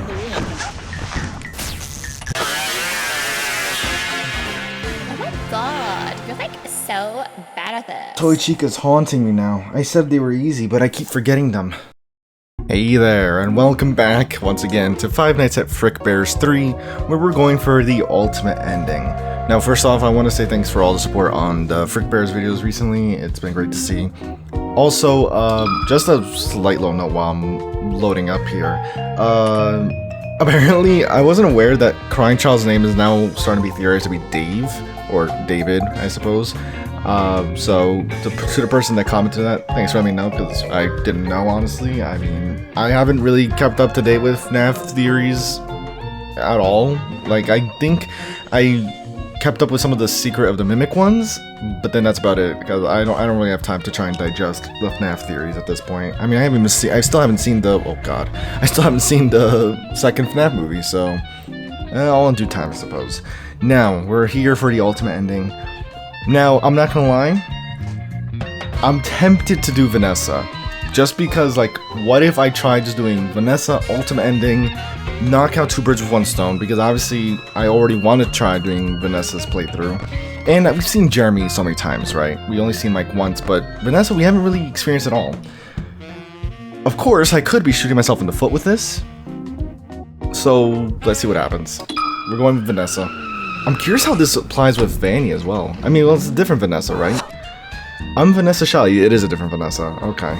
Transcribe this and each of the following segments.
Oh my god, you're like so bad at this. Toy Chica's haunting me now. I said they were easy, but I keep forgetting them. Hey there, and welcome back once again to Five Nights at Frickbear'S 3, where we're going for the ultimate ending. Now, first off, I want to say thanks for all the support on the Frickbear'S videos recently. It's been great to see. Also, just a slight low note while I'm loading up here. Apparently, I wasn't aware that Crying Child's name is now starting to be theorized to be Dave, or David, I suppose. So, to the person that commented that, thanks for letting me know, because I didn't know, honestly. I mean, I haven't really kept up to date with FNAF theories at all. Like, I think I kept up with some of the Secret of the Mimic ones, but then that's about it, because I don't really have time to try and digest the FNAF theories at this point. I mean, I still haven't seen the, oh god, I still haven't seen the second FNAF movie, so, all in due time, I suppose. Now, we're here for the ultimate ending. Now, I'm not gonna lie, I'm tempted to do Vanessa, just because, like, what if I tried just doing Vanessa, ultimate ending, knock out two birds with one stone, because obviously I already want to try doing Vanessa's playthrough, and we've seen Jeremy so many times, right? We only seen like once, but Vanessa we haven't really experienced at all. Of course, I could be shooting myself in the foot with this, so let's see what happens. We're going with Vanessa. I'm curious how this applies with Vanny as well. I mean, well, it's a different Vanessa, right? I'm Vanessa Shelley. It is a different Vanessa. Okay.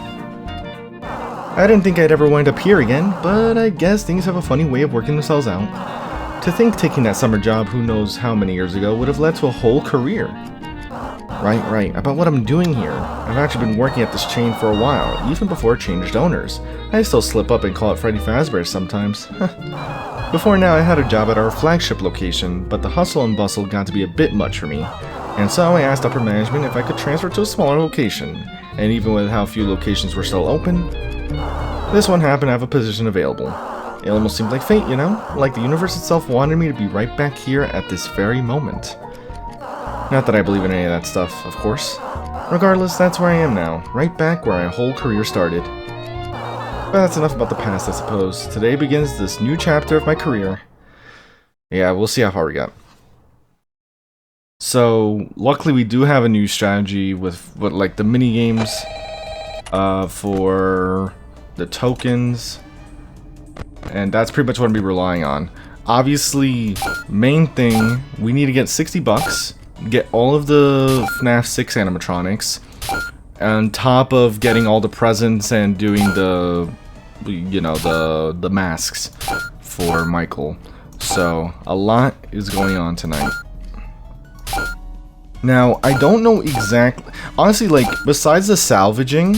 I didn't think I'd ever wind up here again, but I guess things have a funny way of working themselves out. To think taking that summer job who knows how many years ago would have led to a whole career. Right, about what I'm doing here. I've actually been working at this chain for a while, even before it changed owners. I still slip up and call it Freddy Fazbear's sometimes. Before now I had a job at our flagship location, but the hustle and bustle got to be a bit much for me. And so I asked upper management if I could transfer to a smaller location, and even with how few locations were still open, this one happened to have a position available. It almost seemed like fate, you know? Like the universe itself wanted me to be right back here at this very moment. Not that I believe in any of that stuff, of course. Regardless, that's where I am now, right back where my whole career started. But that's enough about the past, I suppose. Today begins this new chapter of my career. Yeah, we'll see how far we get. So, luckily we do have a new strategy with like the mini games for the tokens, and that's pretty much what I'm gonna be relying on. Obviously, main thing, we need to get 60 bucks, get all of the FNAF 6 animatronics, on top of getting all the presents and doing the, you know, the masks for Michael. So, a lot is going on tonight. Now, I don't know exactly, honestly, like, besides the salvaging,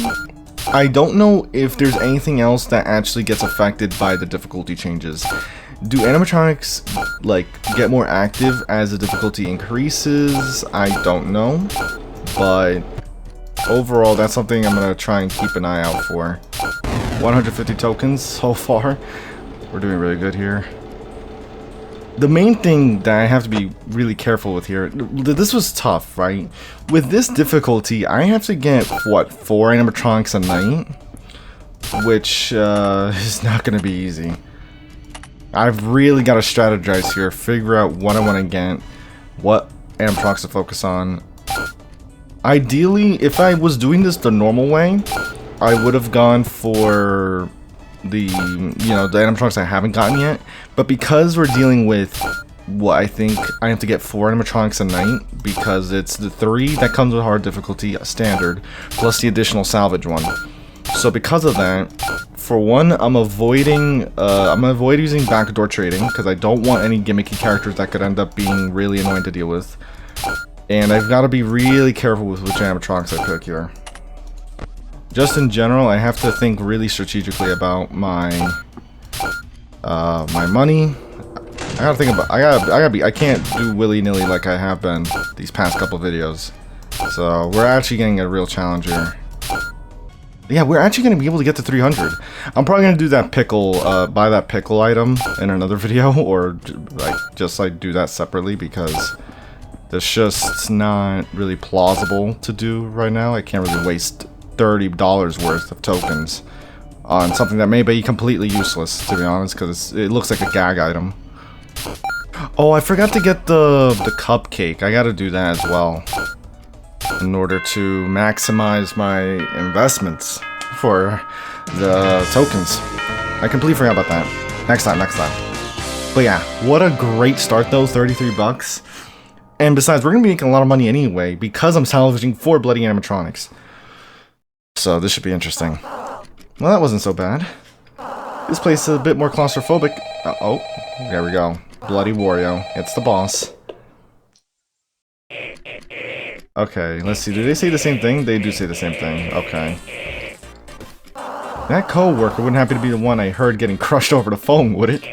I don't know if there's anything else that actually gets affected by the difficulty changes. Do animatronics, like, get more active as the difficulty increases? I don't know, but overall, that's something I'm gonna try and keep an eye out for. 150 tokens so far. We're doing really good here. The main thing that I have to be really careful with here, this was tough, right? With this difficulty, I have to get, what, 4 animatronics a night? Which is not going to be easy. I've really got to strategize here, figure out what I want to get, what animatronics to focus on. Ideally, if I was doing this the normal way, I would have gone for the, you know, the animatronics I haven't gotten yet, but because we're dealing with what I think I have to get 4 animatronics a night, because it's the 3 that comes with hard difficulty standard plus the additional salvage one. So because of that, for one, I'm gonna avoid using backdoor trading because I don't want any gimmicky characters that could end up being really annoying to deal with, and I've got to be really careful with which animatronics I pick here. Just in general, I have to think really strategically about my my money. I gotta think about. I can't do willy-nilly like I have been these past couple videos. So we're actually getting a real challenge here. Yeah, we're actually gonna be able to get to 300. I'm probably gonna do that pickle, buy that pickle item in another video, or like just like do that separately because that's just not really plausible to do right now. I can't really waste $30 worth of tokens on something that may be completely useless, to be honest, because it looks like a gag item. Oh, I forgot to get the cupcake. I gotta do that as well in order to maximize my investments for the tokens. I completely forgot about that. Next time. But yeah, what a great start though, 33 bucks. And besides, we're gonna be making a lot of money anyway because I'm salvaging 4 bloody animatronics. So this should be interesting. Well, that wasn't so bad. This place is a bit more claustrophobic. Oh, there we go. Bloody Wario. It's the boss. Okay, let's see. Do they say the same thing? They do say the same thing. Okay. That co-worker wouldn't happen to be the one I heard getting crushed over the phone, would it?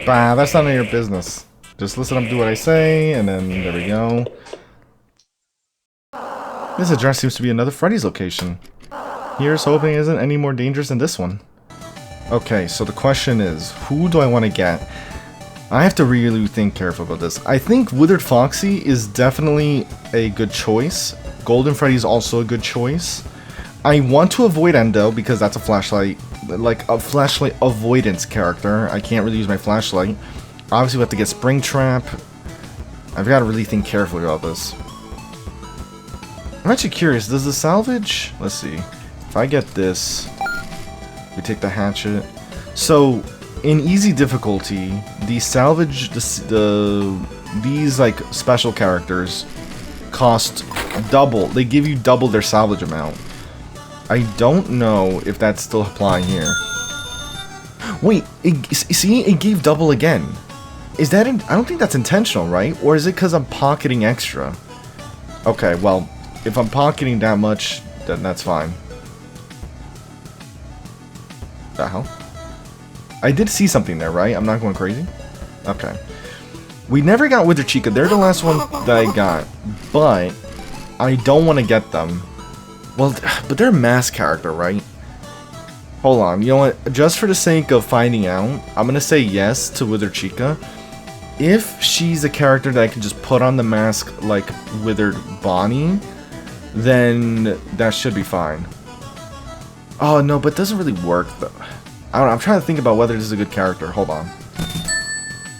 Bah, that's none of your business. Just listen up, do what I say, and then there we go. This address seems to be another Freddy's location. Here's hoping it isn't any more dangerous than this one. Okay, so the question is, who do I want to get? I have to really think careful about this. I think Withered Foxy is definitely a good choice. Golden Freddy is also a good choice. I want to avoid Endo because that's a flashlight, like a flashlight avoidance character. I can't really use my flashlight. Obviously, we have to get Springtrap. I've got to really think carefully about this. I'm actually curious, does the salvage... Let's see. If I get this, we take the hatchet. So, in easy difficulty, the salvage, these like special characters cost double. They give you double their salvage amount. I don't know if that's still applying here. Wait, see, it gave double again. Is that? I don't think that's intentional, right? Or is it because I'm pocketing extra? Okay, well, if I'm pocketing that much, then that's fine. The hell? I did see something there, right? I'm not going crazy? Okay. We never got Wither Chica. They're the last one that I got. But I don't want to get them. Well, but they're a mask character, right? Hold on. You know what? Just for the sake of finding out, I'm going to say yes to Wither Chica. If she's a character that I can just put on the mask like Withered Bonnie, then that should be fine. Oh, no, but it doesn't really work, though. I don't know, I'm trying to think about whether this is a good character. Hold on.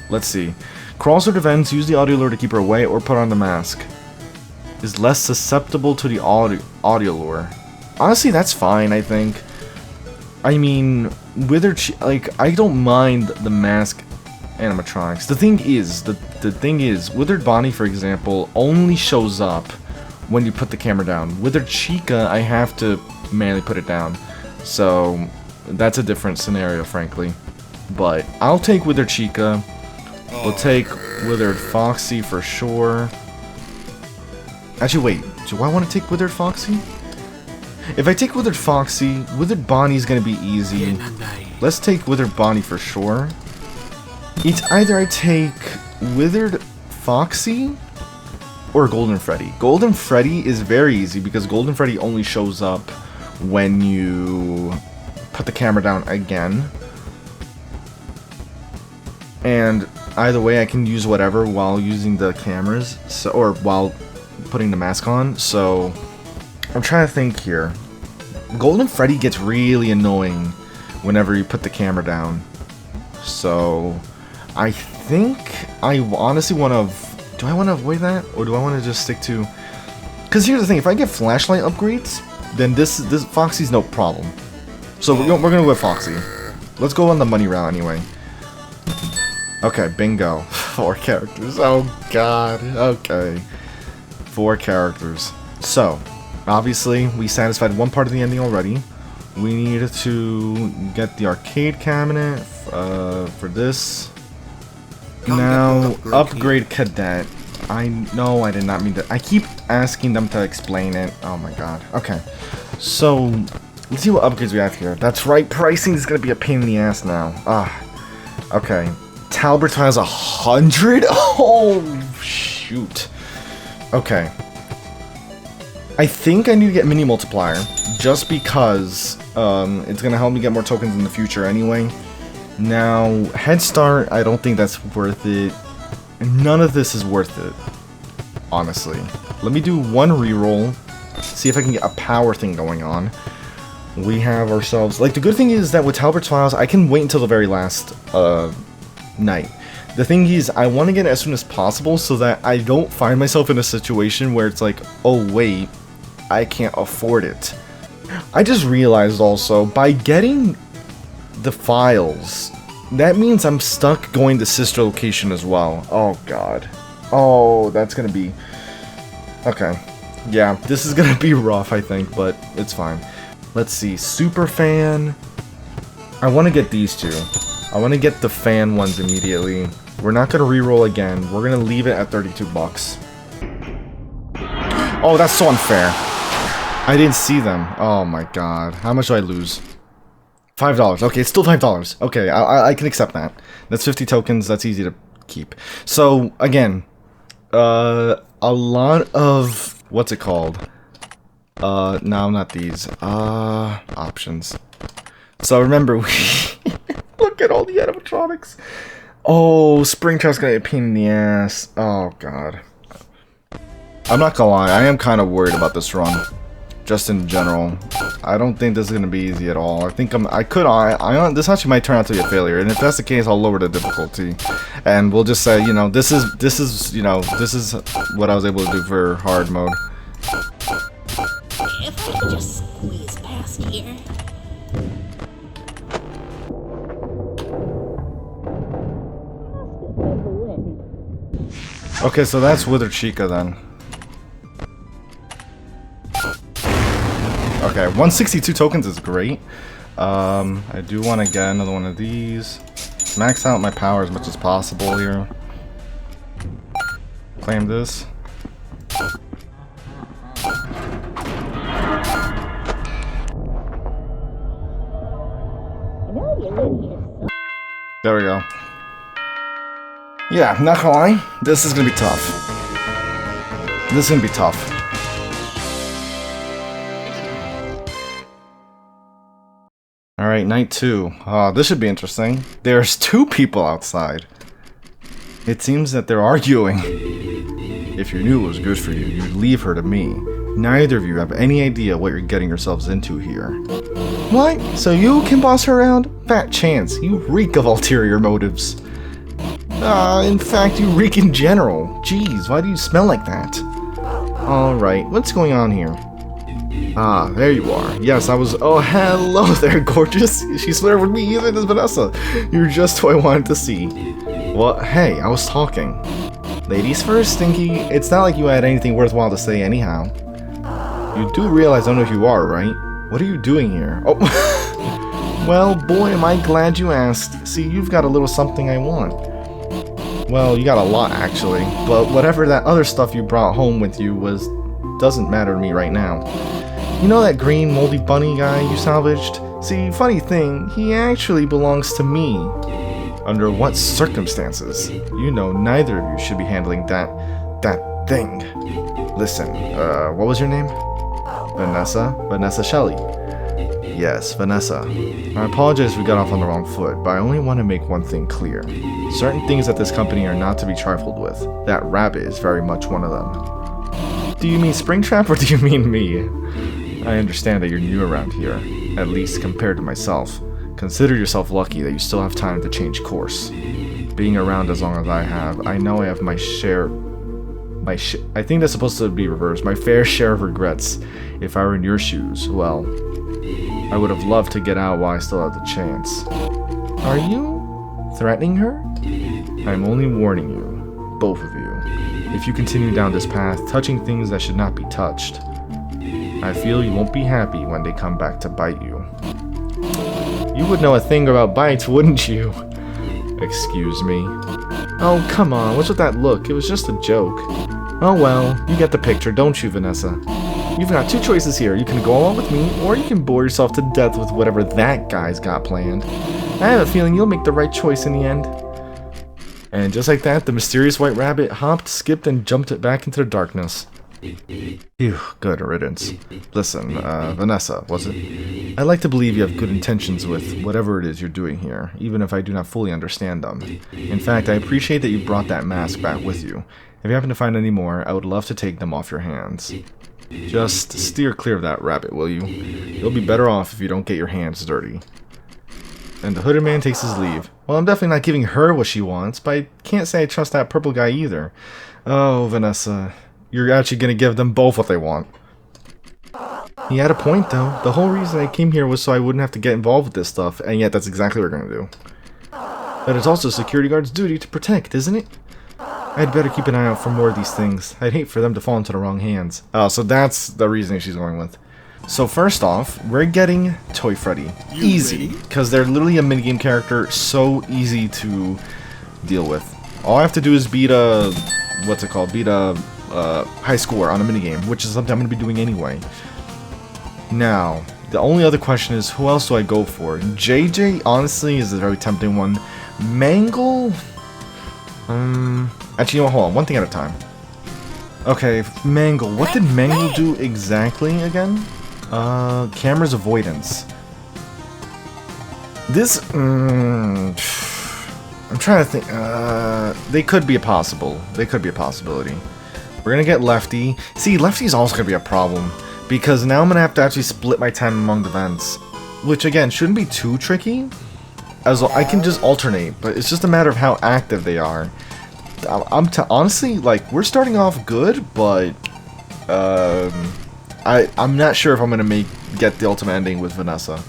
Let's see. Crawls or defends, use the audio lure to keep her away, or put on the mask. Is less susceptible to the audio lure. Honestly, that's fine, I think. I mean, like, I don't mind the mask animatronics. The thing is, Withered Bonnie, for example, only shows up when you put the camera down. Withered Chica, I have to manually put it down. So that's a different scenario, frankly. But I'll take Withered Chica. We'll take Withered Foxy for sure. Actually, wait. Do I want to take Withered Foxy? If I take Withered Foxy, Withered Bonnie's gonna be easy. Let's take Withered Bonnie for sure. It's either I take Withered Foxy or Golden Freddy. Golden Freddy is very easy because Golden Freddy only shows up when you put the camera down again. And either way, I can use whatever while using the cameras, or while putting the mask on. So I'm trying to think here. Golden Freddy gets really annoying whenever you put the camera down. So I think I honestly want to... Do I want to avoid that? Or do I want to just stick to... Because here's the thing. If I get flashlight upgrades, then this Foxy's no problem. So we're going to go with Foxy. Let's go on the money route anyway. Okay, bingo. 4 characters. Oh, God. Okay. 4 characters. So, obviously, we satisfied one part of the ending already. We needed to get the arcade cabinet for this. Now, upgrade Cadet. I know I did not mean to. I keep asking them to explain it. Oh my god. Okay. So, let's see what upgrades we have here. That's right, pricing is going to be a pain in the ass now. Okay. Talbert has 100? Oh, shoot. Okay. I think I need to get Mini Multiplier, just because it's going to help me get more tokens in the future anyway. Now, Head Start, I don't think that's worth it. None of this is worth it, honestly. Let me do one reroll, see if I can get a power thing going on. we have ourselves... Like, the good thing is that with Talbert's Files, I can wait until the very last night. The thing is, I want to get it as soon as possible so that I don't find myself in a situation where it's like, oh wait, I can't afford it. I just realized also, by getting the files, that means I'm stuck going to sister location as well. Oh god. Oh, that's gonna be... Okay. Yeah, this is gonna be rough, I think, but it's fine. Let's see, super fan. I want to get these two. I want to get the fan ones immediately. We're not gonna reroll again. We're gonna leave it at 32 bucks. Oh, that's so unfair. I didn't see them. Oh my god. How much do I lose? $5. Okay, it's still $5. Okay, I can accept that. That's 50 tokens. That's easy to keep. So, again, a lot of... What's it called? No, not these. Options. So remember, we... Look at all the animatronics. Oh, Springtrap's gonna be a pain in the ass. Oh, God. I'm not gonna lie, I am kind of worried about this run. Just in general. I don't think this is gonna be easy at all. I think this actually might turn out to be a failure, and if that's the case, I'll lower the difficulty. And we'll just say, you know, this is what I was able to do for hard mode. If I could just squeeze past here. Okay, so that's Wither Chica then. Okay, 162 tokens is great. I do want to get another one of these. Max out my power as much as possible here. Claim this. There we go. Yeah, not gonna lie, this is gonna be tough. This is gonna be tough. Alright, night 2. This should be interesting. There's 2 people outside. It seems that they're arguing. If you knew it was good for you, you'd leave her to me. Neither of you have any idea what you're getting yourselves into here. What? So you can boss her around? Fat chance, you reek of ulterior motives. In fact, you reek in general. Jeez, why do you smell like that? Alright, what's going on here? Ah, there you are. Yes, I was... Oh, hello there, gorgeous. She's flirting with me, even as Vanessa. You're just who I wanted to see. Well, hey, I was talking. Ladies first, Stinky. It's not like you had anything worthwhile to say anyhow. You do realize I know who you are, right? What are you doing here? Oh, well, boy, am I glad you asked. See, you've got a little something I want. Well, you got a lot, actually. But whatever that other stuff you brought home with you doesn't matter to me right now. You know that green moldy bunny guy you salvaged? See, funny thing, he actually belongs to me. Under what circumstances? You know, neither of you should be handling that thing. Listen, what was your name? Vanessa? Vanessa Shelley. Yes, Vanessa. I apologize if we got off on the wrong foot, but I only want to make one thing clear. Certain things at this company are not to be trifled with. That rabbit is very much one of them. Do you mean Springtrap or do you mean me? I understand that you're new around here, at least compared to myself. Consider yourself lucky that you still have time to change course. Being around as long as I have, I know I have my share... I think that's supposed to be reversed. My fair share of regrets. If I were in your shoes, well, I would have loved to get out while I still had the chance. Are you threatening her? I'm only warning you, both of you. If you continue down this path, touching things that should not be touched, I feel you won't be happy when they come back to bite you. You would know a thing about bites, wouldn't you? Excuse me. Oh, come on, what's with that look? It was just a joke. Oh well, you get the picture, don't you, Vanessa? You've got 2 choices here. You can go along with me, or you can bore yourself to death with whatever that guy's got planned. I have a feeling you'll make the right choice in the end. And just like that, the mysterious white rabbit hopped, skipped, and jumped it back into the darkness. Phew, good riddance. Listen, Vanessa, was it? I'd like to believe you have good intentions with whatever it is you're doing here, even if I do not fully understand them. In fact, I appreciate that you brought that mask back with you. If you happen to find any more, I would love to take them off your hands. Just steer clear of that rabbit, will you? You'll be better off if you don't get your hands dirty. And the hooded man takes his leave. Well, I'm definitely not giving her what she wants, but I can't say I trust that purple guy either. Oh, Vanessa, you're actually gonna give them both what they want. He had a point, though. The whole reason I came here was so I wouldn't have to get involved with this stuff, and yet that's exactly what we're gonna do. But it's also a security guard's duty to protect, isn't it? I'd better keep an eye out for more of these things. I'd hate for them to fall into the wrong hands. Oh, so that's the reasoning she's going with. So first off, we're getting Toy Freddy. Easy, because they're literally a minigame character, so easy to deal with. All I have to do is beat a, what's it called, beat a high score on a minigame, which is something I'm going to be doing anyway. Now, the only other question is, who else do I go for? JJ, honestly, is a very tempting one. Mangle? Actually, you know what, hold on, one thing at a time. Okay, Mangle. What did Mangle do exactly again? Camera's avoidance. This, I'm trying to think, they could be a possible. They could be a possibility. We're gonna get Lefty. See, Lefty's also gonna be a problem, because now I'm gonna have to actually split my time among the vents. Which, again, shouldn't be too tricky, as I can just alternate, but it's just a matter of how active they are. Honestly, like, we're starting off good, but, I'm not sure if I'm gonna get the ultimate ending with Vanessa.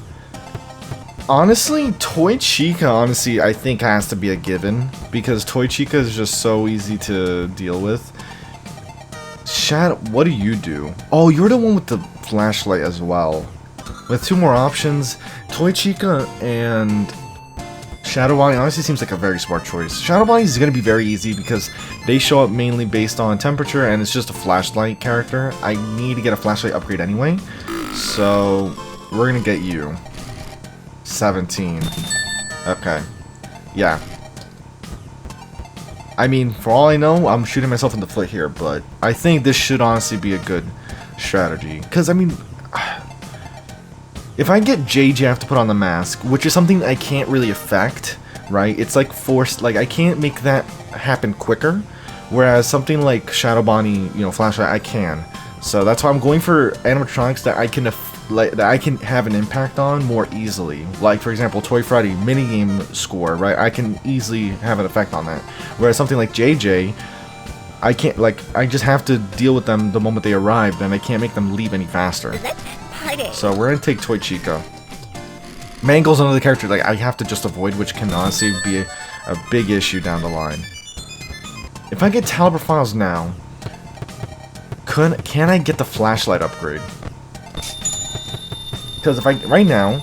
Honestly, Toy Chica, honestly, I think has to be a given, because Toy Chica is just so easy to deal with. Shadow, what do you do? Oh, you're the one with the flashlight as well. With two more options, Toy Chica and Shadow Bonnie honestly seems like a very smart choice. Shadow Bonnie is going to be very easy because they show up mainly based on temperature and it's just a flashlight character. I need to get a flashlight upgrade anyway, so we're going to get you. 17. Okay. Yeah. I mean, for all I know, I'm shooting myself in the foot here, but I think this should honestly be a good strategy. Because, I mean, if I get JJ, I have to put on the mask, which is something I can't really affect, right? It's like forced, like I can't make that happen quicker, whereas something like Shadow Bonnie, you know, flashlight, I can. So that's why I'm going for animatronics that I can that I can have an impact on more easily. Like, for example, Toy Freddy minigame score, right? I can easily have an effect on that. Whereas something like JJ, I can't, like, I just have to deal with them the moment they arrive, and I can't make them leave any faster. So we're gonna take Toy Chica. Mangle's another character like I have to just avoid, which can honestly be a big issue down the line. If I get Caliber Files now, can I get the flashlight upgrade? Because if right now,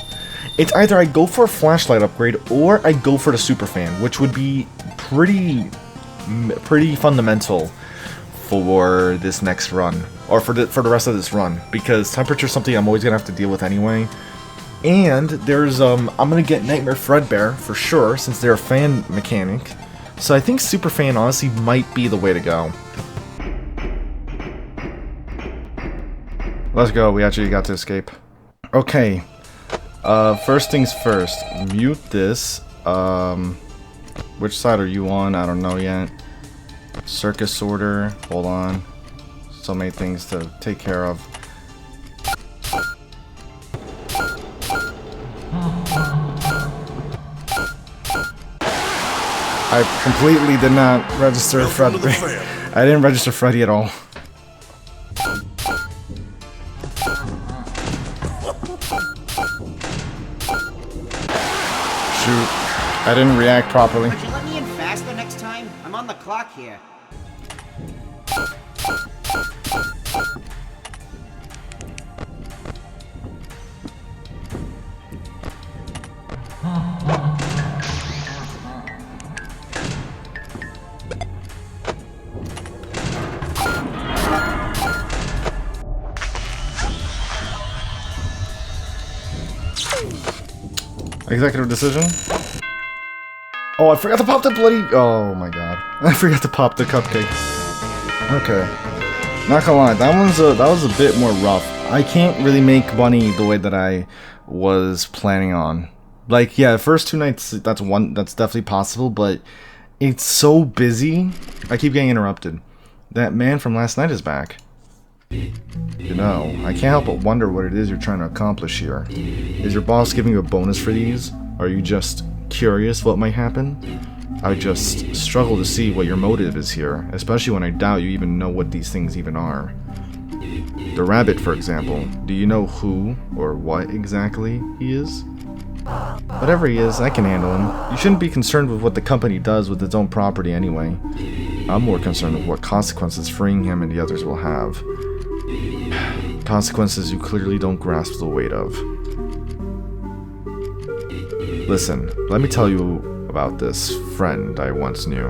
it's either I go for a flashlight upgrade or I go for the super fan, which would be pretty fundamental for this next run, or for the rest of this run, because temperature is something I'm always gonna have to deal with anyway. And there's I'm gonna get Nightmare Fredbear for sure, since they're a fan mechanic. So I think super fan honestly might be the way to go. Let's go. We actually got to escape. Okay. First things first. Mute this. Which side are you on? I don't know yet. Circus sorter. Hold on. So many things to take care of. I completely did not register Freddy. I didn't register Freddy at all. Shoot. I didn't react properly. Could you let me in faster next time? I'm on the clock here. Executive decision? Oh, I forgot to pop the bloody... Oh my god. I forgot to pop the cupcake. Okay. Not gonna lie, that was a bit more rough. I can't really make money the way that I was planning on. Like, yeah, the first 2 nights, that's definitely possible, but it's so busy. I keep getting interrupted. That man from last night is back. You know, I can't help but wonder what it is you're trying to accomplish here. Is your boss giving you a bonus for these? Are you just curious what might happen? I just struggle to see what your motive is here, especially when I doubt you even know what these things even are. The rabbit, for example. Do you know who or what exactly he is? Whatever he is, I can handle him. You shouldn't be concerned with what the company does with its own property anyway. I'm more concerned with what consequences freeing him and the others will have. Consequences you clearly don't grasp the weight of. Listen, let me tell you about this friend I once knew.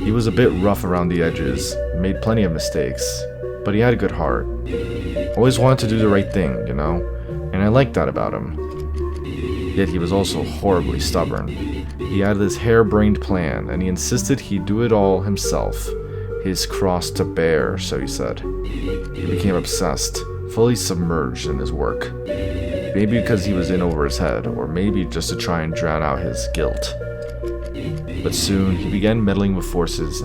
He was a bit rough around the edges, made plenty of mistakes, but he had a good heart. Always wanted to do the right thing, you know, and I liked that about him. Yet he was also horribly stubborn. He had this harebrained plan, and he insisted he'd do it all himself. His cross to bear, so he said. He became obsessed, fully submerged in his work. Maybe because he was in over his head, or maybe just to try and drown out his guilt. But soon, he began meddling with forces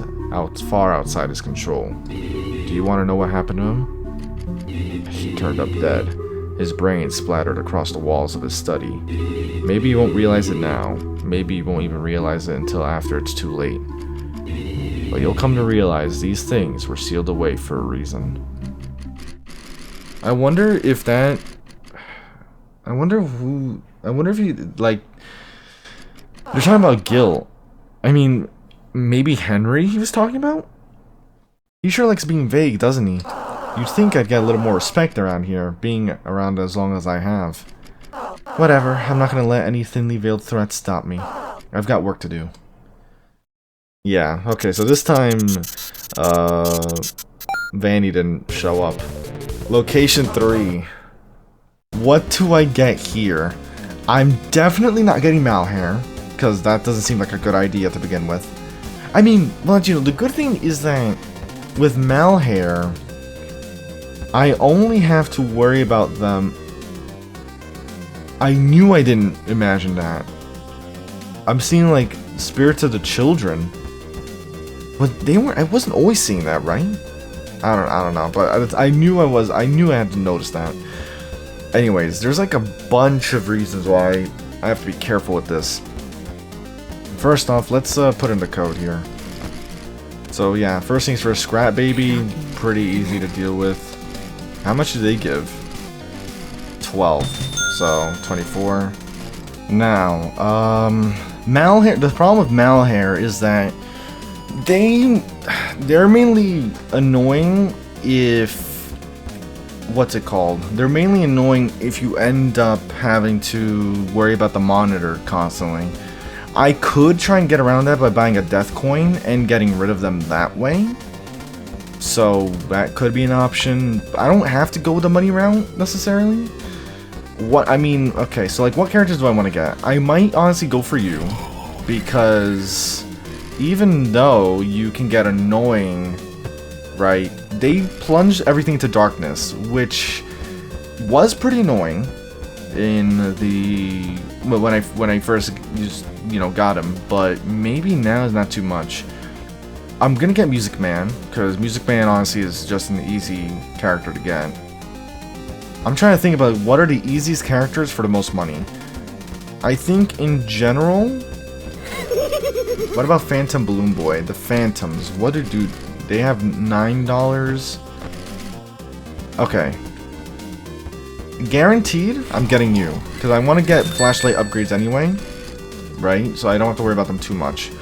far outside his control. Do you want to know what happened to him? He turned up dead. His brain splattered across the walls of his study. Maybe you won't realize it now. Maybe you won't even realize it until after it's too late. But you'll come to realize these things were sealed away for a reason. I wonder if that... I wonder if you, like... They're talking about guilt. I mean, maybe Henry he was talking about? He sure likes being vague, doesn't he? You'd think I'd get a little more respect around here, being around as long as I have. Whatever, I'm not gonna let any thinly veiled threats stop me. I've got work to do. Yeah, okay, so this time, Vanny didn't show up. Location 3. What do I get here? I'm definitely not getting Malhair, because that doesn't seem like a good idea to begin with. I mean, well, you know, the good thing is that with Malhair, I only have to worry about them. I knew I didn't imagine that. I'm seeing like spirits of the children, but they weren't. I wasn't always seeing that, right? I don't know, but I knew I knew I had to notice that. Anyways, there's like a bunch of reasons why I have to be careful with this. First off, let's put in the code here. So yeah, first things first, Scrap Baby, pretty easy to deal with. How much do they give? 12. So 24. Now, Malhair. The problem with Malhair is that they're mainly annoying if what's it called? They're mainly annoying if you end up having to worry about the monitor constantly. I could try and get around that by buying a death coin and getting rid of them that way. So that could be an option. I don't have to go the money route necessarily. Okay, so like what characters do I want to get? I might honestly go for you, because even though you can get annoying, right, they plunged everything to darkness, which was pretty annoying in the when I first just, you know, got him, but maybe now is not too much. I'm gonna get Music Man, because Music Man honestly is just an easy character to get. I'm trying to think about what are the easiest characters for the most money. I think in general, what about Phantom Balloon Boy? The Phantoms, what do they have? $9? Okay. Guaranteed, I'm getting you, because I want to get flashlight upgrades anyway, right? So I don't have to worry about them too much.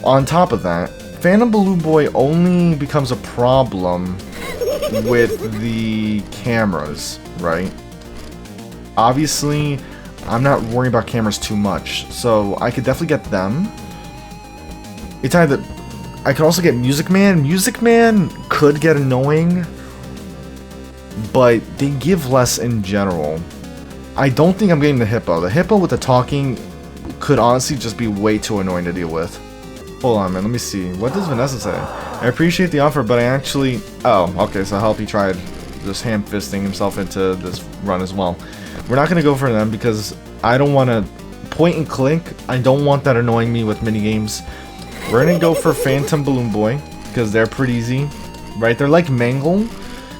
On top of that, Phantom Balloon Boy only becomes a problem with the cameras, right? Obviously, I'm not worrying about cameras too much, so I could definitely get them. It's either I could also get Music Man. Music Man could get annoying, but they give less in general. I don't think I'm getting the Hippo. The Hippo with the talking could honestly just be way too annoying to deal with. Hold on, man. Let me see. What does Vanessa say? I appreciate the offer, but I actually... Oh, okay. So Helpy tried just ham-fisting himself into this run as well. We're not going to go for them because I don't want to point and click. I don't want that annoying me with minigames. We're going to go for Phantom Balloon Boy because they're pretty easy, right? They're like Mangle,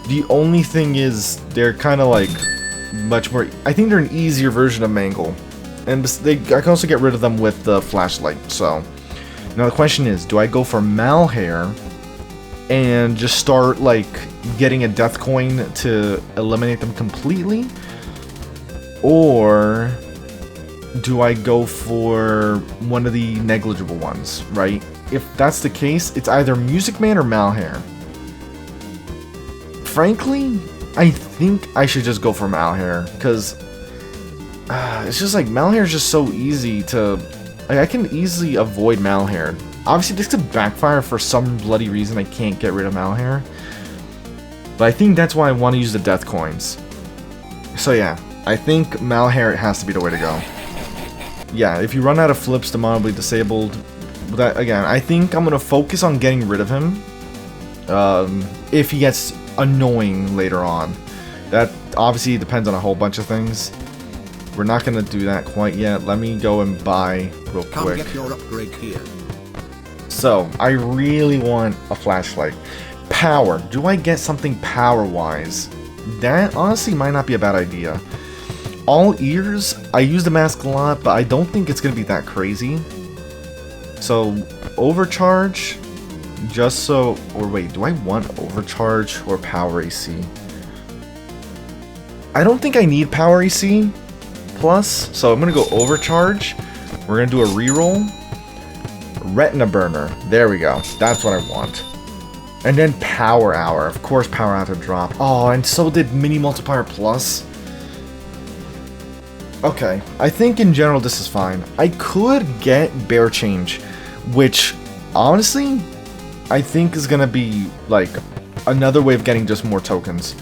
The only thing is they're kind of like much more. I think they're an easier version of Mangle, and I can also get rid of them with the flashlight. So now the question is, do I go for Malhair and just start like getting a death coin to eliminate them completely, or do I go for one of the negligible ones, right? If that's the case, it's either Music Man or Malhair. Frankly, I think I should just go for Malhair, because it's just like, Malhair is just so easy to... Like, I can easily avoid Malhair. Obviously, this could backfire for some bloody reason. I can't get rid of Malhair. But I think that's why I want to use the death coins. So yeah, I think Malhair has to be the way to go. Yeah, if you run out of flips, demonibly disabled. That again, I think I'm gonna focus on getting rid of him. If he gets annoying later on, that obviously depends on a whole bunch of things. We're not gonna do that quite yet. Let me go and buy real quick. Come get your upgrade here. So I really want a flashlight. Power. Do I get something power-wise? That honestly might not be a bad idea. All ears, I use the mask a lot, but I don't think it's going to be that crazy. So, overcharge, just so... Or wait, do I want overcharge or power AC? I don't think I need power AC plus, so I'm going to go overcharge. We're going to do a reroll. Retina burner. There we go. That's what I want. And then power hour. Of course, power hour to drop. Oh, and so did mini multiplier plus. Okay, I think in general this is fine. I could get bear change, which honestly I think is gonna be like another way of getting just more tokens,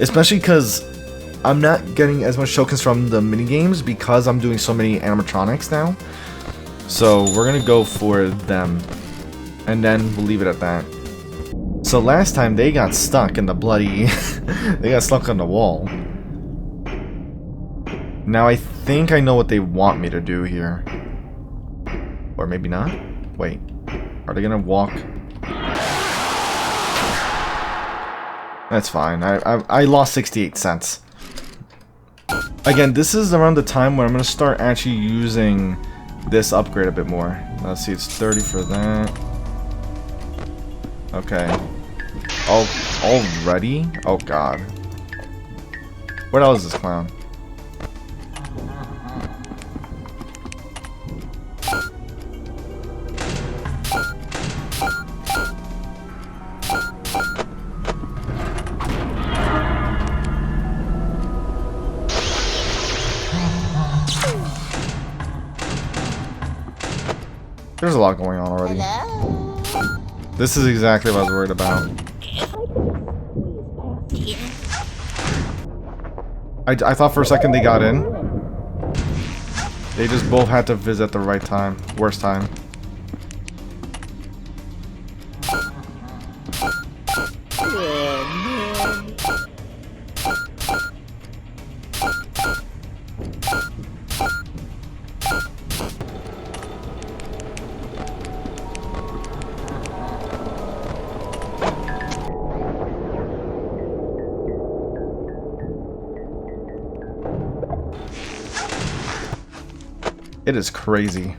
especially because I'm not getting as much tokens from the mini games because I'm doing so many animatronics now. So we're gonna go for them, and then we'll leave it at that. So last time they got stuck in the bloody they got stuck on the wall. Now I think I know what they want me to do here. Or maybe not? Wait. Are they gonna walk? That's fine. I lost 68 cents. Again, this is around the time when I'm gonna start actually using this upgrade a bit more. Let's see, it's 30 for that. Okay. Oh, already? Oh god. What else is this clown? There's a lot going on already. Hello? This is exactly what I was worried about. I thought for a second they got in. They just both had to visit at the right time. Worst time. It is crazy.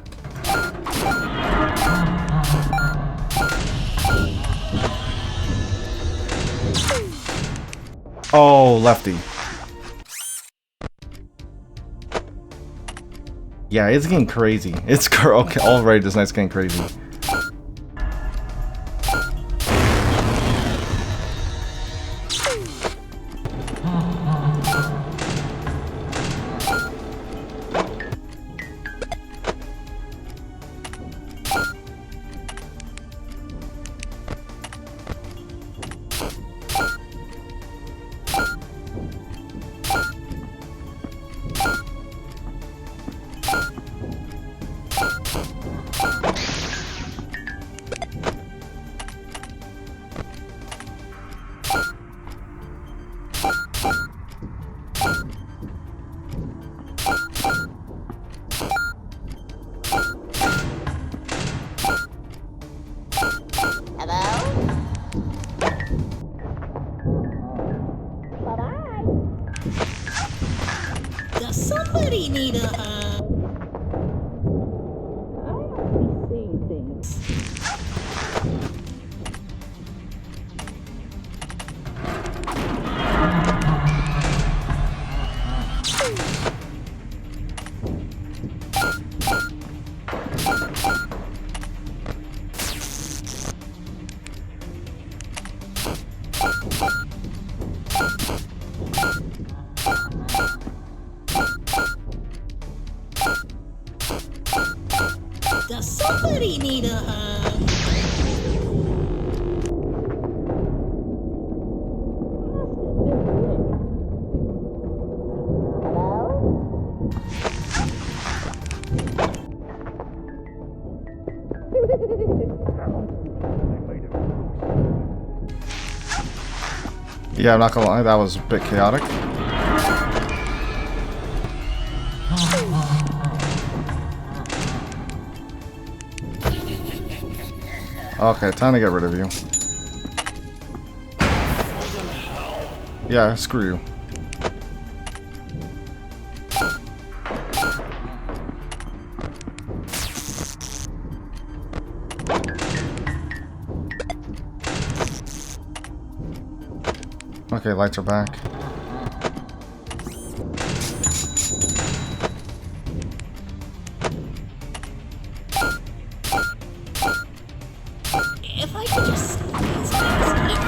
Oh, lefty. Yeah, it's getting crazy. It's okay. Alright, this night's getting crazy. need a hug. I must be seeing things. Does somebody need a hug? Yeah, I'm not gonna lie, that was a bit chaotic. Okay, time to get rid of you. Yeah, screw you. Okay, lights are back. If I could just see these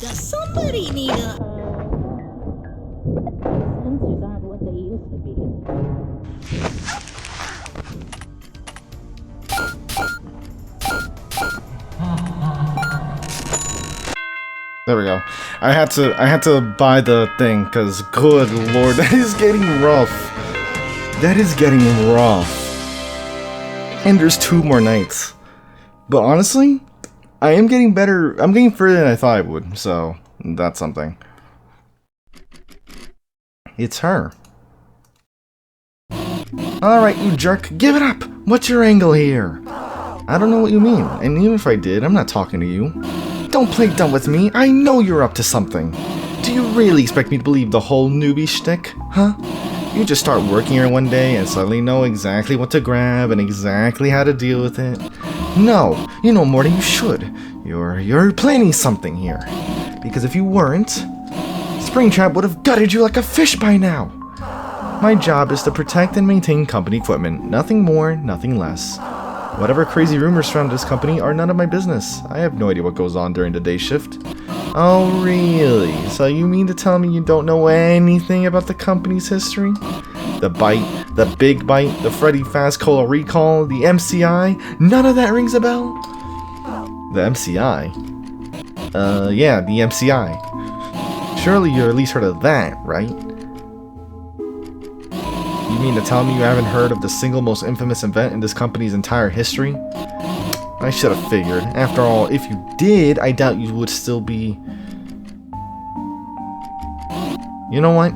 Does somebody need a sensors aren't what they used to be. There we go. I had to buy the thing, cause good lord, that is getting rough. That is getting rough. And there's 2 more nights. But honestly, I am getting better. I'm getting further than I thought I would, so that's something. It's her. Alright, you jerk, give it up! What's your angle here? I don't know what you mean, and even if I did, I'm not talking to you. Don't play dumb with me, I know you're up to something. Do you really expect me to believe the whole newbie shtick, huh? You just start working here one day and suddenly know exactly what to grab and exactly how to deal with it. No, you know more than you should. You're planning something here. Because if you weren't, Springtrap would have gutted you like a fish by now. My job is to protect and maintain company equipment. Nothing more, nothing less. Whatever crazy rumors surround this company are none of my business. I have no idea what goes on during the day shift. Oh really? So you mean to tell me you don't know anything about the company's history? The Bite, the Big Bite, the Freddy Fast Cola Recall, the MCI? None of that rings a bell? The MCI? Yeah, the MCI. Surely you at least heard of that, right? You mean to tell me you haven't heard of the single most infamous event in this company's entire history? I should have figured. After all, if you did, I doubt you would still be... You know what?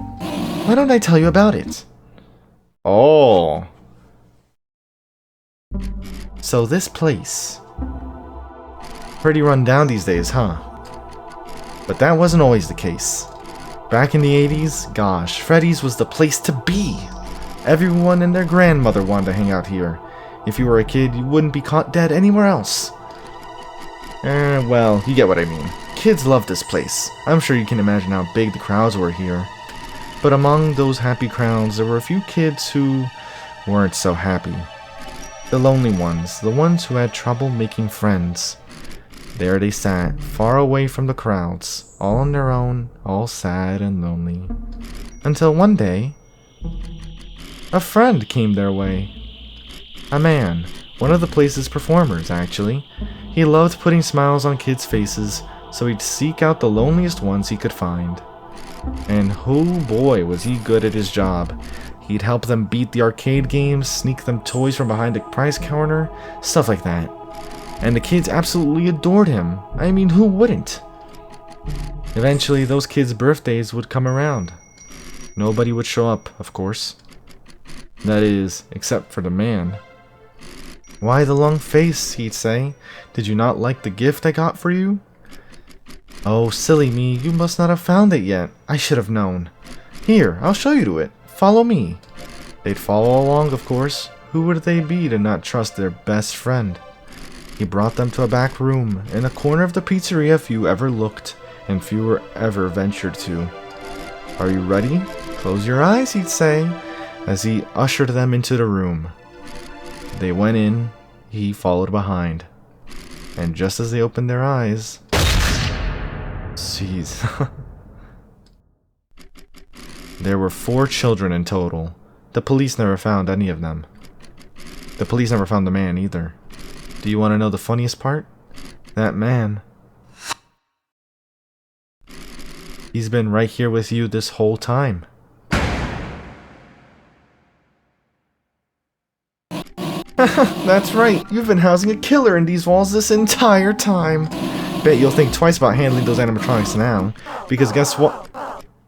Why don't I tell you about it? Oh. So this place... Pretty run down these days, huh? But that wasn't always the case. Back in the 80s, gosh, Freddy's was the place to be. Everyone and their grandmother wanted to hang out here. If you were a kid, you wouldn't be caught dead anywhere else. Well, you get what I mean. Kids love this place. I'm sure you can imagine how big the crowds were here. But among those happy crowds, there were a few kids who weren't so happy. The lonely ones, the ones who had trouble making friends. There they sat, far away from the crowds, all on their own, all sad and lonely. Until one day, a friend came their way. A man, one of the place's performers, actually. He loved putting smiles on kids' faces, so he'd seek out the loneliest ones he could find. And oh boy was he good at his job. He'd help them beat the arcade games, sneak them toys from behind the prize counter, stuff like that. And the kids absolutely adored him. I mean, who wouldn't? Eventually, those kids' birthdays would come around. Nobody would show up, of course. That is, except for the man. "Why the long face?" he'd say. "Did you not like the gift I got for you?" "Oh, silly me, you must not have found it yet. I should have known. Here, I'll show you to it. Follow me." They'd follow along, of course. Who would they be to not trust their best friend? He brought them to a back room, in a corner of the pizzeria few ever looked, and fewer ever ventured to. "Are you ready? Close your eyes," he'd say, as he ushered them into the room. They went in, he followed behind. And just as they opened their eyes... Jeez. There were 4 children in total. The police never found any of them. The police never found the man either. Do you want to know the funniest part? That man... he's been right here with you this whole time. That's right, you've been housing a killer in these walls this entire time. Bet you'll think twice about handling those animatronics now, because guess what?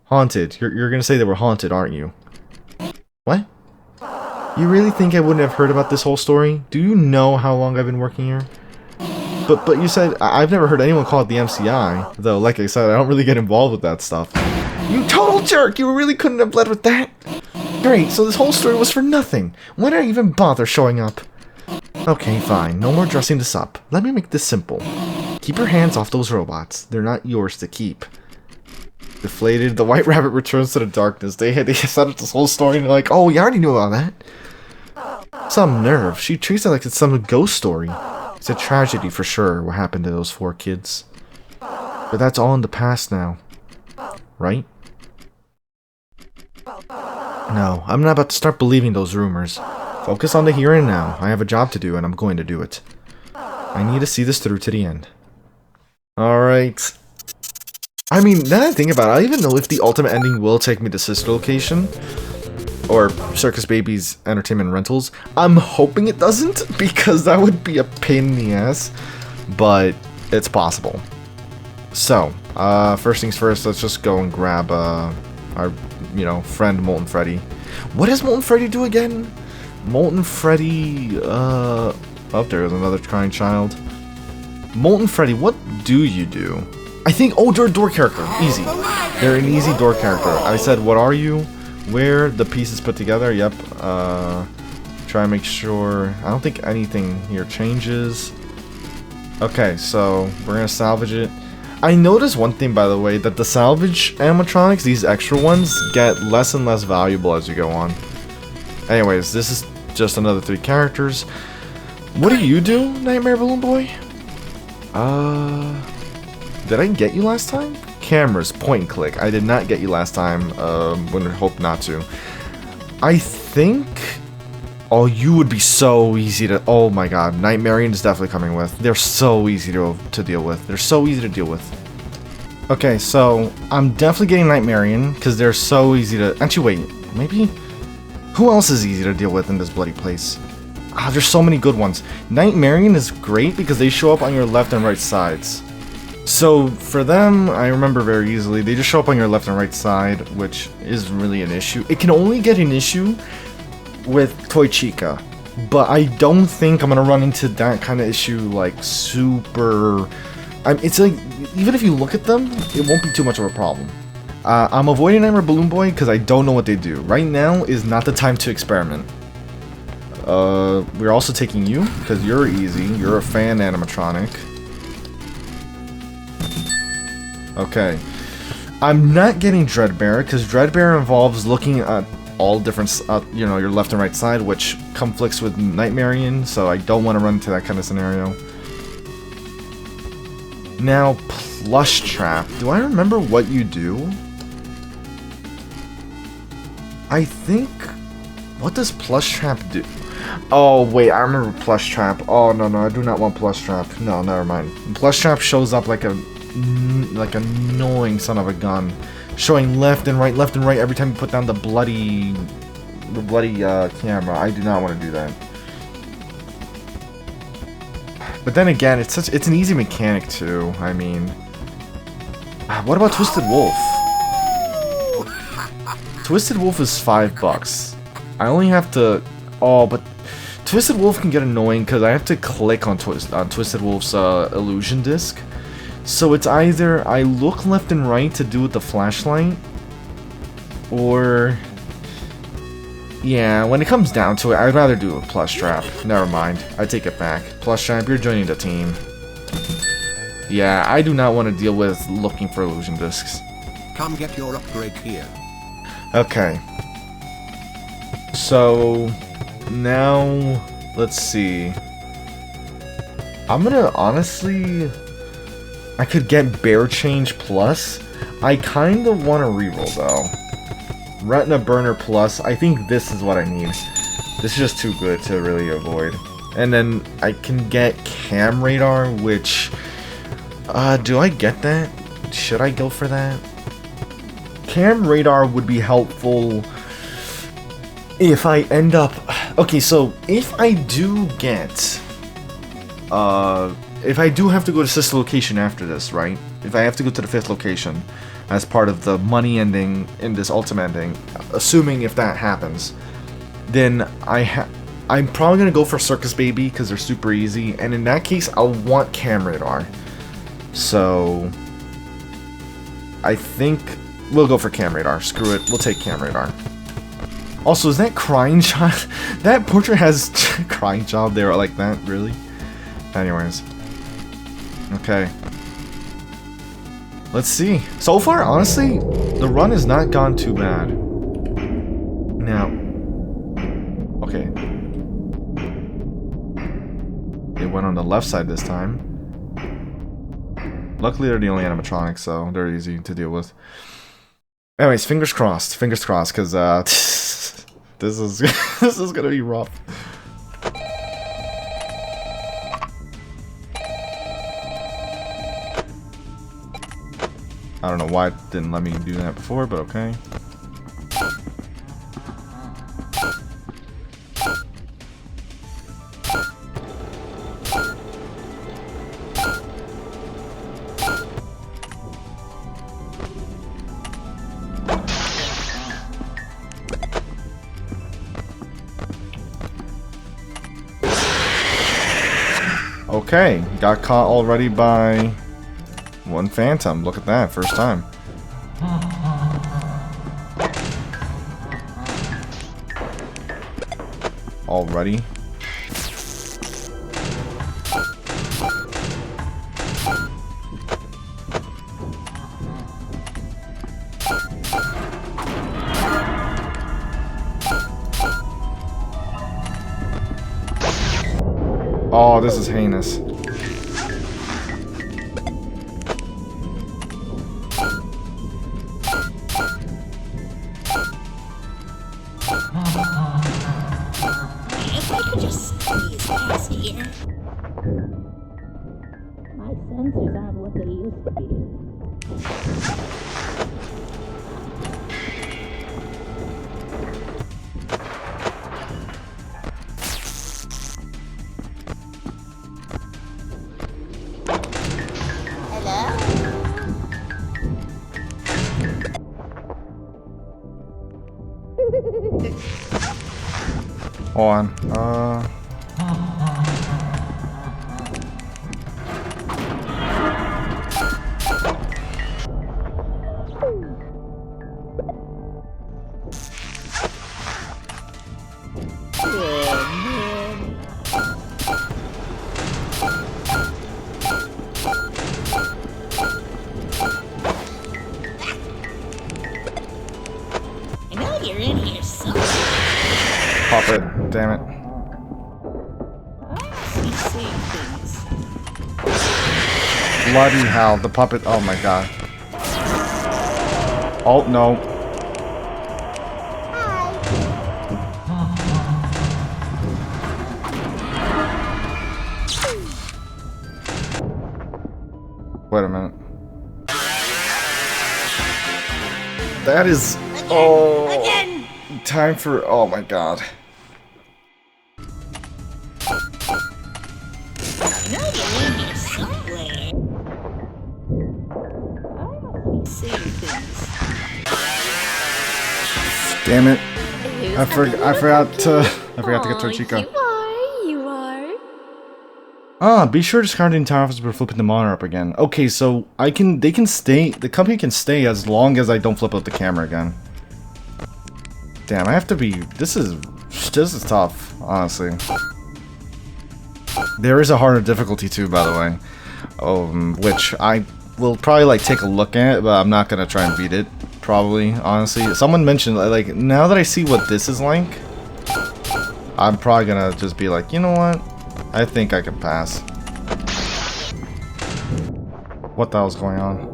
Haunted. You're gonna say they were haunted, aren't you? What? You really think I wouldn't have heard about this whole story? Do you know how long I've been working here? But you said I've never heard anyone call it the MCI, though like I said, I don't really get involved with that stuff. You total jerk! You really couldn't have led with that? Great, so this whole story was for nothing. Why did I even bother showing up? Okay, fine. No more dressing this up. Let me make this simple. Keep your hands off those robots. They're not yours to keep. Deflated, the White Rabbit returns to the darkness. They set up this whole story and they're like, oh, we already knew about that. Some nerve. She treats it like it's some ghost story. It's a tragedy for sure what happened to those 4 kids. But that's all in the past now. Right? No, I'm not about to start believing those rumors. Focus on the here and now. I have a job to do and I'm going to do it. I need to see this through to the end. Alright. I mean, now that I think about it, I don't even know if the ultimate ending will take me to Sister Location. Or Circus Baby's Entertainment Rentals. I'm hoping it doesn't, because that would be a pain in the ass. But it's possible. So, first things first, let's just go and grab our, friend Molten Freddy. What does Molten Freddy do again? Molten Freddy, oh, there goes another crying child. Molten Freddy, what do you do? I think, oh, they're a door character. Easy. They're an easy door character. I said, what are you? Where the pieces put together? Yep. Try and make sure. I don't think anything here changes. Okay, so we're gonna salvage it. I noticed one thing, by the way, that the salvage animatronics, these extra ones, get less and less valuable as you go on. Anyways, this is just another 3 characters. What do you do, Nightmare Balloon Boy? Did I get you last time? Cameras, point and click. I did not get you last time. Would hope not to. I think... Oh, you would be so easy to... Oh my god, Nightmarian is definitely coming with. They're so easy to deal with. They're so easy to deal with. Okay, so I'm definitely getting Nightmarian, because they're so easy to... Actually, wait, maybe... Who else is easy to deal with in this bloody place? Ah, there's so many good ones. Nightmarian is great because they show up on your left and right sides. So, for them, I remember very easily, they just show up on your left and right side, which isn't really an issue. It can only get an issue with Toy Chica, but I don't think I'm gonna run into that kind of issue, like, super... it's like, even if you look at them, it won't be too much of a problem. I'm avoiding Nightmare Balloon Boy because I don't know what they do. Right now is not the time to experiment. We're also taking you, because you're easy. You're a fan animatronic. Okay. I'm not getting Dreadbear, because Dreadbear involves looking at all different, your left and right side, which conflicts with Nightmarian, so I don't want to run into that kind of scenario. Now, Plush Trap. Do I remember what you do? I think... What does Plush Trap do? Oh, wait, I remember Plush Trap. Oh, no, I do not want Plush Trap. No, never mind. Plush Trap shows up like a annoying son of a gun, showing left and right every time you put down the bloody the bloody camera. I do not want to do that. But then again, it's an easy mechanic too. I mean, what about Twisted Wolf? Twisted Wolf is $5. I only have to. Oh, but Twisted Wolf can get annoying because I have to click on Twisted Wolf's illusion disc. So it's either I look left and right to do with the flashlight, or yeah, when it comes down to it, I'd rather do a plush strap. Never mind, I take it back. Plush strap, you're joining the team. Yeah, I do not want to deal with looking for illusion discs. Come get your upgrade here. Okay. So now let's see. I'm gonna honestly, I could get Bear Change Plus. I kind of want to reroll though. Retina Burner Plus. I think this is what I need. This is just too good to really avoid. And then I can get Cam Radar, which do I get that? Should I go for that? Cam Radar would be helpful if I end up... Okay, so if I do get... if I do have to go to 6th location after this, right? If I have to go to the 5th location as part of the money ending in this ultimate ending, assuming if that happens, then I'm probably going to go for Circus Baby because they're super easy, and in that case, I'll want Cam Radar. So, I think we'll go for Cam Radar. Screw it, we'll take Cam Radar. Also, is that Crying Child? That portrait has Crying Child there like that, really? Anyways. Okay. Let's see. So far, honestly, the run has not gone too bad. Now. Okay. It went on the left side this time. Luckily, they're the only animatronics, so they're easy to deal with. Anyways, fingers crossed, because this is this is gonna be rough. I don't know why it didn't let me do that before, but okay. Okay, got caught already by one Phantom. Look at that, first time. Already. Oh, this is heinous. If I could just squeeze past here. My sensors aren't what they used to be. Hold on. I know you're in here somewhere. Pop it, damn it. I see seeing things. Bloody hell, the puppet, oh my god. Oh, no. Wait a minute. That is... Oh... time for... Oh my god. I know you live here somewhere. I must be seeing things. Damn it. Who's I the forgot little I forgot cookie? to get to a Aw, Chica. You are. Be sure to discard the entire office before flipping the monitor up again. Okay, so the company can stay as long as I don't flip up the camera again. Damn, I have to be, this is tough, honestly. There is a harder difficulty too, by the way. Which I will probably like take a look at, but I'm not gonna try and beat it, probably, honestly. Someone mentioned, like, now that I see what this is like, I'm probably gonna just be like, you know what? I think I can pass. What the hell's going on?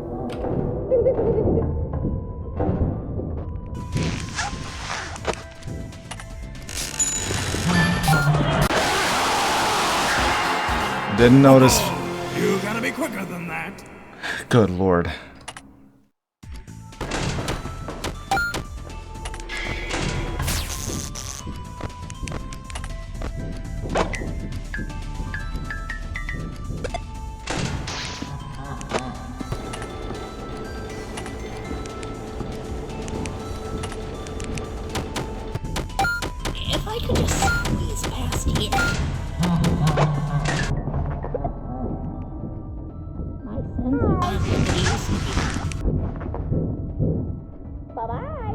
Didn't notice. You gotta be quicker than that. Good lord. If I could just squeeze past here. My sensors aren't what they used to be. Bye-bye.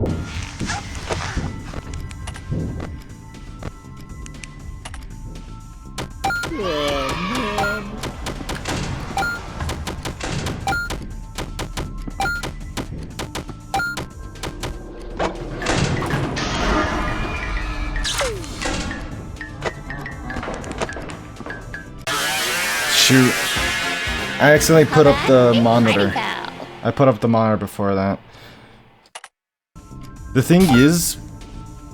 Shoot. I accidentally put up the monitor. Foul. I put up the monitor before that. The thing is,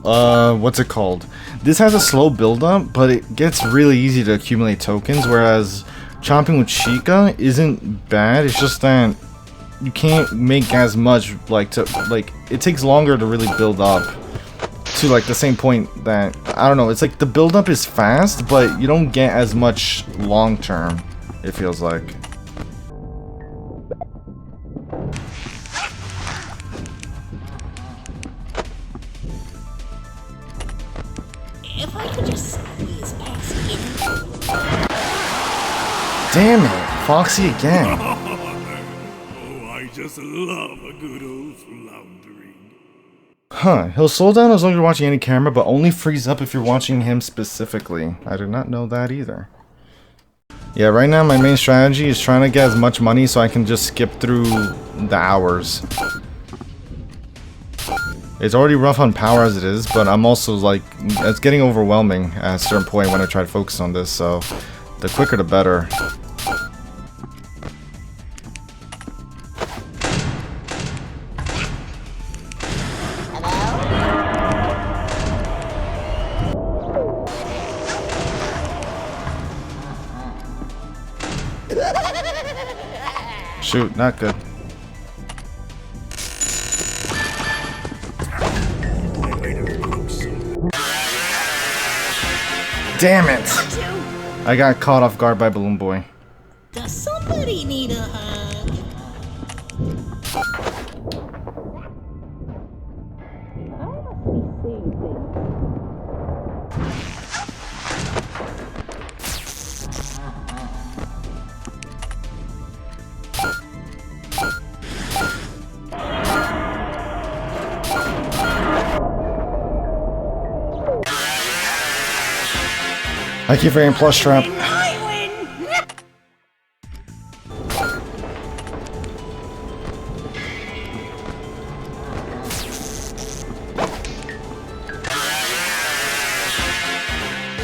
what's it called? This has a slow build up, but it gets really easy to accumulate tokens, whereas chomping with Chica isn't bad, it's just that you can't make as much, it takes longer to really build up to, like, the same point that, I don't know, it's like the build up is fast, but you don't get as much long term, it feels like. If I could just squeeze past here. Damn it, Foxy again. Oh, I just love a good old floundering. Huh, he'll slow down as long as you're watching any camera, but only freeze up if you're watching him specifically. I did not know that either. Yeah, right now my main strategy is trying to get as much money so I can just skip through the hours. It's already rough on power as it is, but I'm also like, it's getting overwhelming at a certain point when I try to focus on this, so the quicker the better. Shoot, not good. Damn it! I got caught off guard by Balloon Boy. Does somebody need a hug? I must be seeing things. I keep hearing plus trap.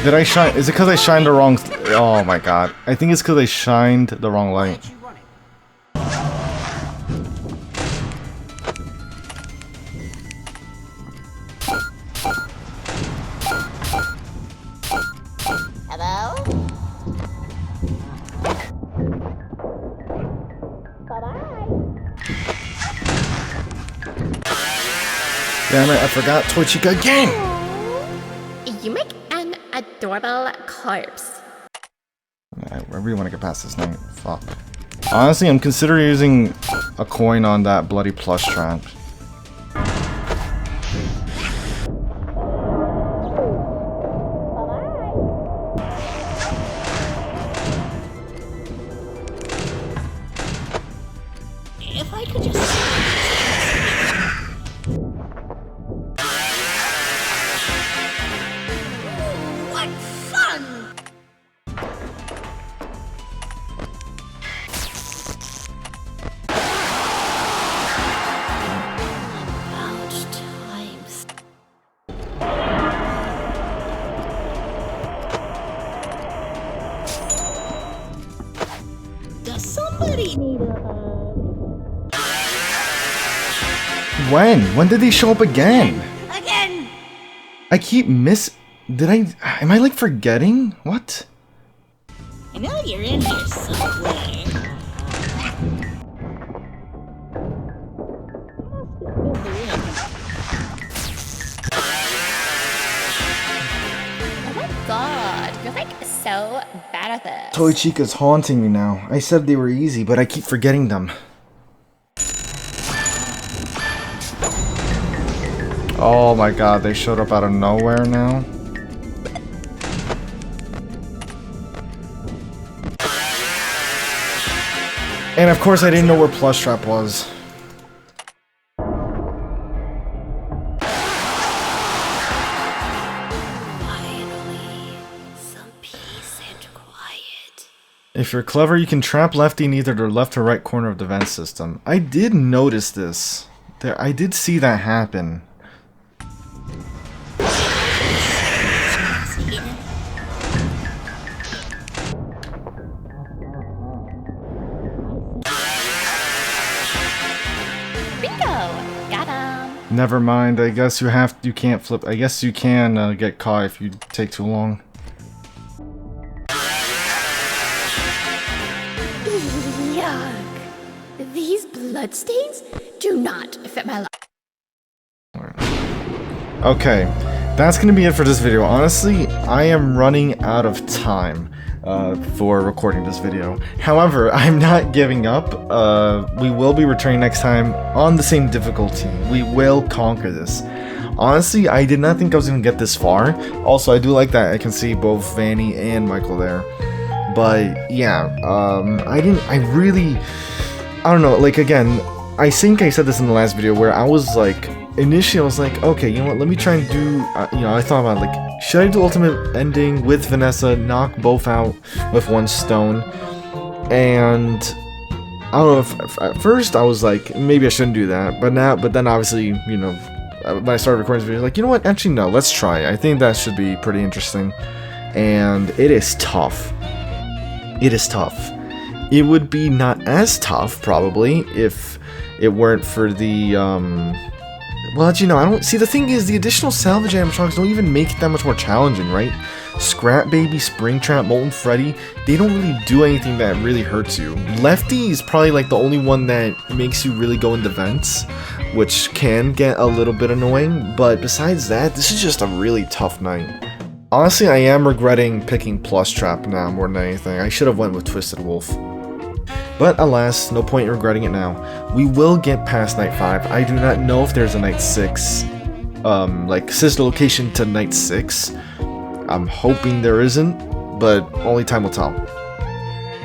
Did I shine? Is it because I shined the wrong? Oh my god! I think it's because I shined the wrong light. You run it. Hello? Bye-bye. Damn it, I forgot Toy Chica again! You make an adorable corpse. I really want to get past this night. Fuck. Honestly, I'm considering using a coin on that bloody plush trap. If I could just... What fun! About times. Does somebody need a hug? When? When did they show up again? Again! I keep am I like forgetting? What? I know you're in here somewhere. Oh my god, you're like so bad at this. Toy Chica's haunting me now. I said they were easy, but I keep forgetting them. Oh my god, they showed up out of nowhere now. And of course I didn't know where Plush Trap was. Finally, some peace and quiet. If you're clever, you can trap Lefty in either the left or right corner of the vent system. I did notice this. I did see that happen. Bingo! Got him! Never mind, I guess you can't flip. I guess you can get caught if you take too long. Yuck! These bloodstains do not fit my life. Okay, that's gonna be it for this video. Honestly, I am running out of time for recording this video. However, I'm not giving up. We will be returning next time on the same difficulty. We will conquer this. Honestly, I did not think I was gonna get this far. Also, I do like that I can see both Vanny and Michael there. But yeah, I don't know, like again, I think I said this in the last video where I was like, initially I was like, okay, you know what, let me try and do, I thought about like, should I do ultimate ending with Vanessa, knock both out with one stone? And I don't know if at first I was like, maybe I shouldn't do that, but then obviously, you know, when I started recording this video, like, you know what, actually no, let's try. I think that should be pretty interesting. And it is tough. It is tough. It would be not as tough, probably, if it weren't for the, well, you know, I don't... See, the thing is, the additional salvage animatronics don't even make it that much more challenging, right? Scrap Baby, Springtrap, Molten Freddy, they don't really do anything that really hurts you. Lefty is probably, like, the only one that makes you really go into vents, which can get a little bit annoying, but besides that, this is just a really tough night. Honestly, I am regretting picking Plush Trap now more than anything. I should have went with Twisted Wolf. But alas, no point in regretting it now. We will get past Night 5. I do not know if there's a Night 6, like, sister location to Night 6. I'm hoping there isn't, but only time will tell.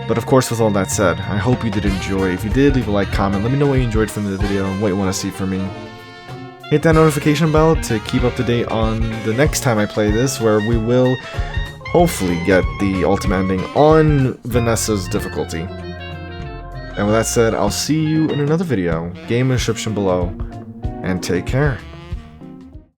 But of course, with all that said, I hope you did enjoy. If you did, leave a like, comment, let me know what you enjoyed from the video and what you want to see from me. Hit that notification bell to keep up to date on the next time I play this, where we will hopefully get the ultimate ending on Vanessa's difficulty. And with that said, I'll see you in another video. Game in the description below, and take care.